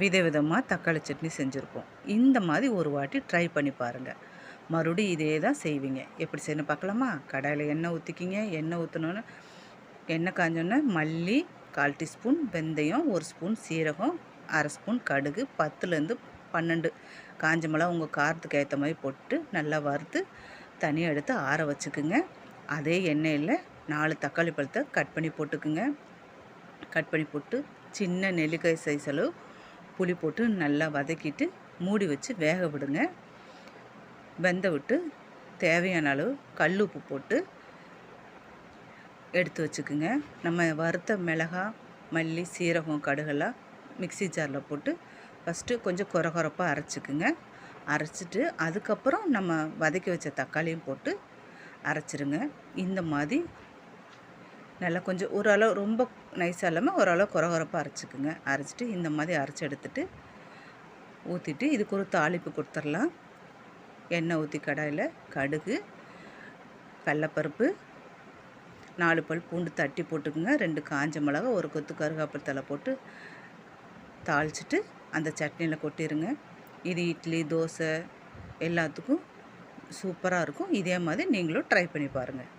விதவிதமாக தக்காளி சட்னி செஞ்சுருப்போம். இந்த மாதிரி ஒரு வாட்டி ட்ரை பண்ணி பாருங்கள். மறுபடியும் இதே தான் செய்வீங்க. எப்படி செய்யணும் பார்க்கலாமா? கடாயில் எண்ணெய் ஊற்றிக்கிங்க. எண்ணெய் ஊற்றினோன்னே எண்ணெய் காஞ்சோன்னே மல்லி 1/4 டீஸ்பூன், வெந்தயம் 1 ஸ்பூன், சீரகம் 1/2 ஸ்பூன், கடுகு 10லேருந்து 12 காஞ்ச மிளகா உங்கள் காரத்துக்கு ஏற்ற மாதிரி போட்டு நல்லா வறுத்து தனியாக எடுத்து ஆற வச்சுக்குங்க. அதே எண்ணெயில் 4 தக்காளி பழத்தை கட் பண்ணி போட்டுக்குங்க. கட் பண்ணி போட்டு சின்ன நெல்லிக்காய் சைஸ் அளவு புளி போட்டு நல்லா வதக்கிட்டு மூடி வச்சு வேக விடுங்க. வெந்த விட்டு தேவையான அளவு கல் உப்பு போட்டு எடுத்து வச்சுக்குங்க. நம்ம வறுத்த மிளகாய், மல்லி, சீரகம், கடுகெல்லாம் மிக்ஸி ஜாரில் போட்டு ஃபஸ்ட்டு கொஞ்சம் கொரகொரப்பாக அரைச்சிக்குங்க. அரைச்சிட்டு அதுக்கப்புறம் நம்ம வதக்கி வச்ச தக்காளியும் போட்டு அரைச்சிருங்க. இந்த மாதிரி நல்லா கொஞ்சம் ஓரளவு ரொம்ப நைஸாக இல்லாமல் ஓரளவு கொரகொரப்பாக அரைச்சிக்குங்க. அரைச்சிட்டு இந்த மாதிரி அரைச்சி எடுத்துட்டு ஊற்றிட்டு இதுக்கு ஒரு தாளிப்பு கொடுத்துடலாம். எண்ணெய் ஊற்றி கடாயில் கடுகு, கடலப்பருப்பு, 4 பல் பூண்டு தட்டி போட்டுக்குங்க. 2 காஞ்ச மிளகா, 1 கொத்து கருவேப்பிலை தழை போட்டு தாளிச்சிட்டு அந்த சட்னியில் கொட்டிடுங்க. இது இட்லி, தோசை எல்லாத்துக்கும் சூப்பராக இருக்கும். இதே மாதிரி நீங்களும் ட்ரை பண்ணி பாருங்கள்.